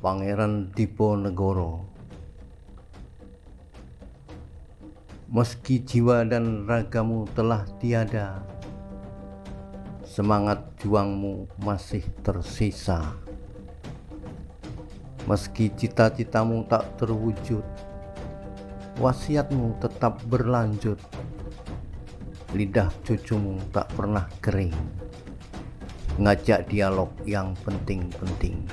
Pangeran Diponegoro. Meski jiwa dan ragamu telah tiada, semangat juangmu masih tersisa. Meski cita-citamu tak terwujud, wasiatmu tetap berlanjut. Lidah cucumu tak pernah kering, ngajak dialog yang penting-penting.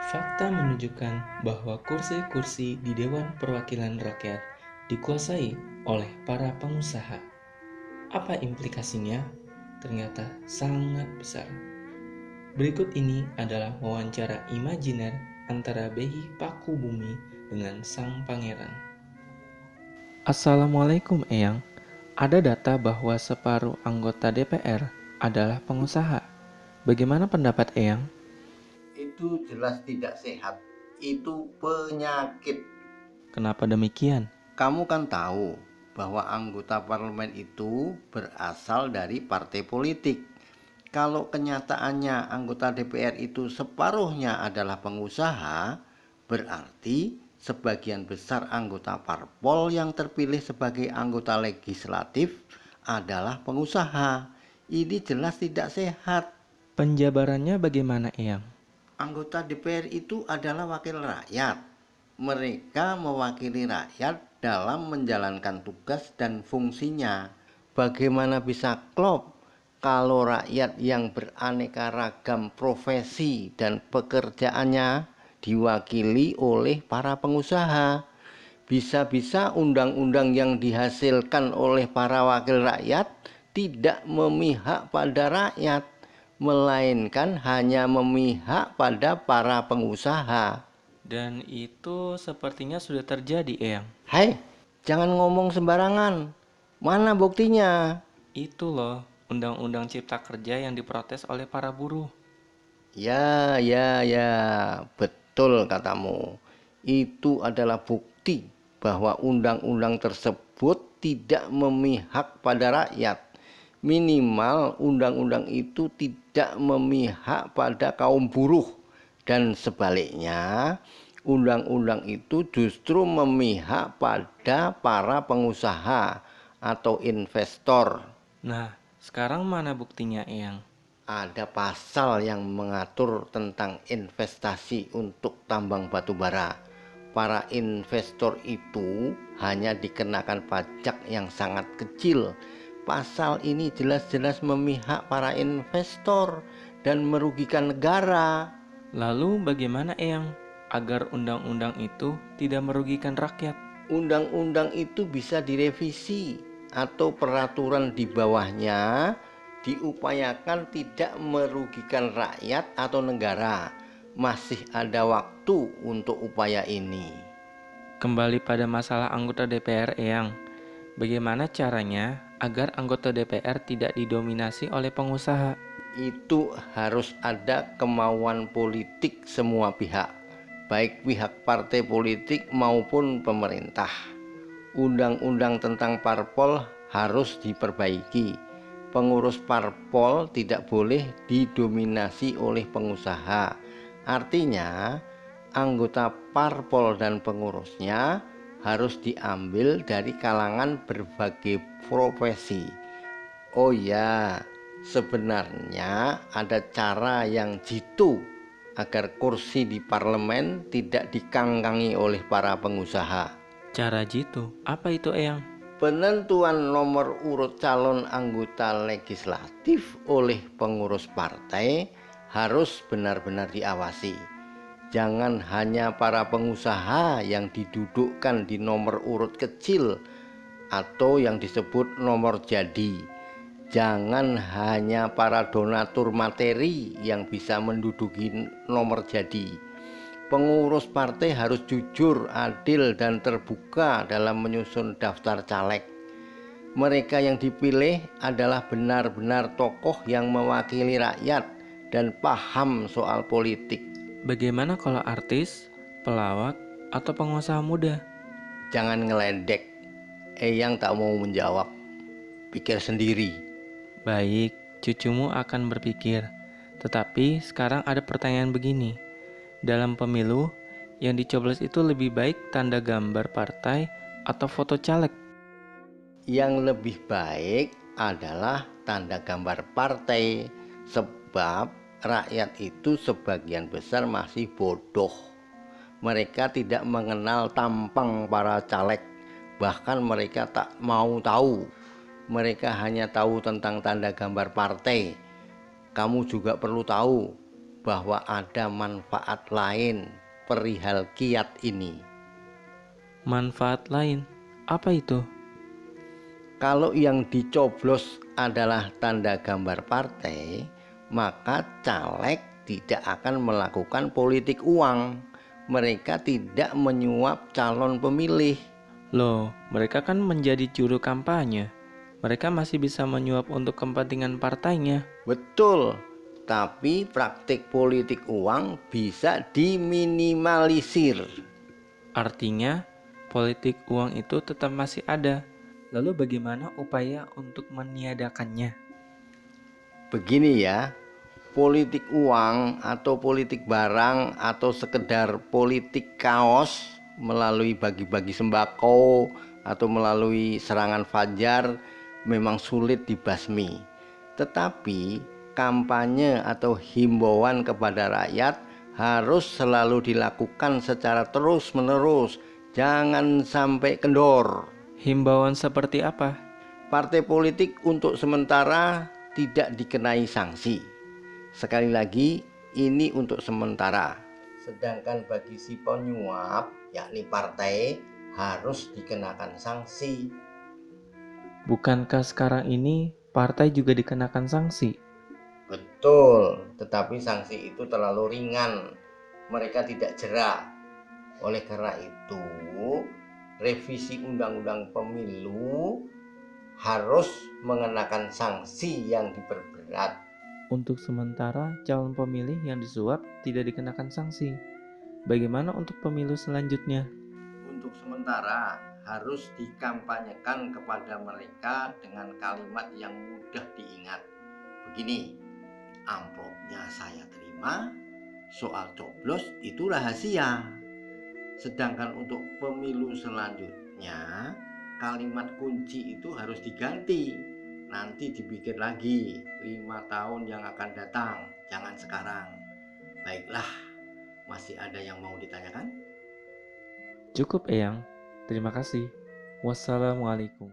Fakta menunjukkan bahwa kursi-kursi di Dewan Perwakilan Rakyat dikuasai oleh para pengusaha. Apa implikasinya? Ternyata sangat besar. Berikut ini adalah wawancara imajiner antara Behi Pakubumi dengan sang pangeran. Assalamualaikum Eyang. Ada data bahwa separuh anggota DPR adalah pengusaha. Bagaimana pendapat Eyang? Itu jelas tidak sehat. Itu penyakit. Kenapa demikian? Kamu kan tahu bahwa anggota parlemen itu berasal dari partai politik. Kalau kenyataannya anggota DPR itu separuhnya adalah pengusaha, berarti sebagian besar anggota parpol yang terpilih sebagai anggota legislatif adalah pengusaha. Ini jelas tidak sehat. Penjabarannya bagaimana, Eyang? Anggota DPR itu adalah wakil rakyat. Mereka mewakili rakyat dalam menjalankan tugas dan fungsinya. Bagaimana bisa klop kalau rakyat yang beraneka ragam profesi dan pekerjaannya diwakili oleh para pengusaha? Bisa-bisa undang-undang yang dihasilkan oleh para wakil rakyat tidak memihak pada rakyat, melainkan hanya memihak pada para pengusaha. Dan itu sepertinya sudah terjadi, Eyang. Hai, jangan ngomong sembarangan. Mana buktinya? Itu loh, Undang-Undang Cipta Kerja yang diprotes oleh para buruh. Ya, betul katamu. Itu adalah bukti bahwa undang-undang tersebut tidak memihak pada rakyat. Minimal undang-undang itu tidak memihak pada kaum buruh, dan sebaliknya undang-undang itu justru memihak pada para pengusaha atau investor. Nah, sekarang mana buktinya, Eyang? Ada pasal yang mengatur tentang investasi untuk tambang batubara. Para investor itu hanya dikenakan pajak yang sangat kecil. Pasal ini jelas-jelas memihak para investor dan merugikan negara. Lalu bagaimana, Eyang, agar undang-undang itu tidak merugikan rakyat? Undang-undang itu bisa direvisi atau peraturan di bawahnya diupayakan tidak merugikan rakyat atau negara. Masih ada waktu untuk upaya ini. Kembali pada masalah anggota DPR, Eyang. Bagaimana caranya agar anggota DPR tidak didominasi oleh pengusaha? Itu harus ada kemauan politik semua pihak, baik pihak partai politik maupun pemerintah. Undang-undang tentang parpol harus diperbaiki. Pengurus parpol tidak boleh didominasi oleh pengusaha. Artinya, anggota parpol dan pengurusnya harus diambil dari kalangan berbagai profesi. Oh ya, sebenarnya ada cara yang jitu agar kursi di parlemen tidak dikangkangi oleh para pengusaha. Cara jitu, apa itu, Eyang? Penentuan nomor urut calon anggota legislatif oleh pengurus partai harus benar-benar diawasi. Jangan hanya para pengusaha yang didudukkan di nomor urut kecil atau yang disebut nomor jadi. Jangan hanya para donatur materi yang bisa menduduki nomor jadi. Pengurus partai harus jujur, adil, dan terbuka dalam menyusun daftar caleg. Mereka yang dipilih adalah benar-benar tokoh yang mewakili rakyat dan paham soal politik. Bagaimana kalau artis, pelawak, atau pengusaha muda? Jangan ngeledek. Eyang tak mau menjawab. Pikir sendiri. Baik, cucumu akan berpikir. Tetapi sekarang ada pertanyaan begini. Dalam pemilu, yang dicoblos itu lebih baik tanda gambar partai atau foto caleg? Yang lebih baik adalah tanda gambar partai, sebab rakyat itu sebagian besar masih bodoh. Mereka tidak mengenal tampang para caleg, bahkan mereka tak mau tahu. Mereka hanya tahu tentang tanda gambar partai. Kamu juga perlu tahu bahwa ada manfaat lain perihal kiat ini. Manfaat lain? Apa itu? Kalau yang dicoblos adalah tanda gambar partai, maka caleg tidak akan melakukan politik uang. Mereka tidak menyuap calon pemilih. Loh, mereka kan menjadi juru kampanye. Mereka masih bisa menyuap untuk kepentingan partainya. Betul, tapi praktik politik uang bisa diminimalisir. Artinya, politik uang itu tetap masih ada. Lalu bagaimana upaya untuk meniadakannya? Begini ya, politik uang atau politik barang atau sekedar politik kaos melalui bagi-bagi sembako atau melalui serangan fajar memang sulit dibasmi. Tetapi kampanye atau himbauan kepada rakyat harus selalu dilakukan secara terus-menerus, jangan sampai kendor. Himbauan seperti apa? Partai politik untuk sementara tidak dikenai sanksi. Sekali lagi, ini untuk sementara. Sedangkan bagi si penyuap, yakni partai, harus dikenakan sanksi. Bukankah sekarang ini partai juga dikenakan sanksi? Betul, tetapi sanksi itu terlalu ringan. Mereka tidak jera. Oleh karena itu, revisi Undang-Undang Pemilu harus mengenakan sanksi yang diperberat. Untuk sementara, calon pemilih yang disuap tidak dikenakan sanksi. Bagaimana untuk pemilu selanjutnya? Untuk sementara harus dikampanyekan kepada mereka dengan kalimat yang mudah diingat. Begini, amplopnya saya terima, soal coblos itu rahasia. Sedangkan untuk pemilu selanjutnya, kalimat kunci itu harus diganti. Nanti dipikir lagi 5 tahun yang akan datang, jangan sekarang. Baiklah, masih ada yang mau ditanyakan? Cukup, Eyang. Terima kasih. Wassalamualaikum.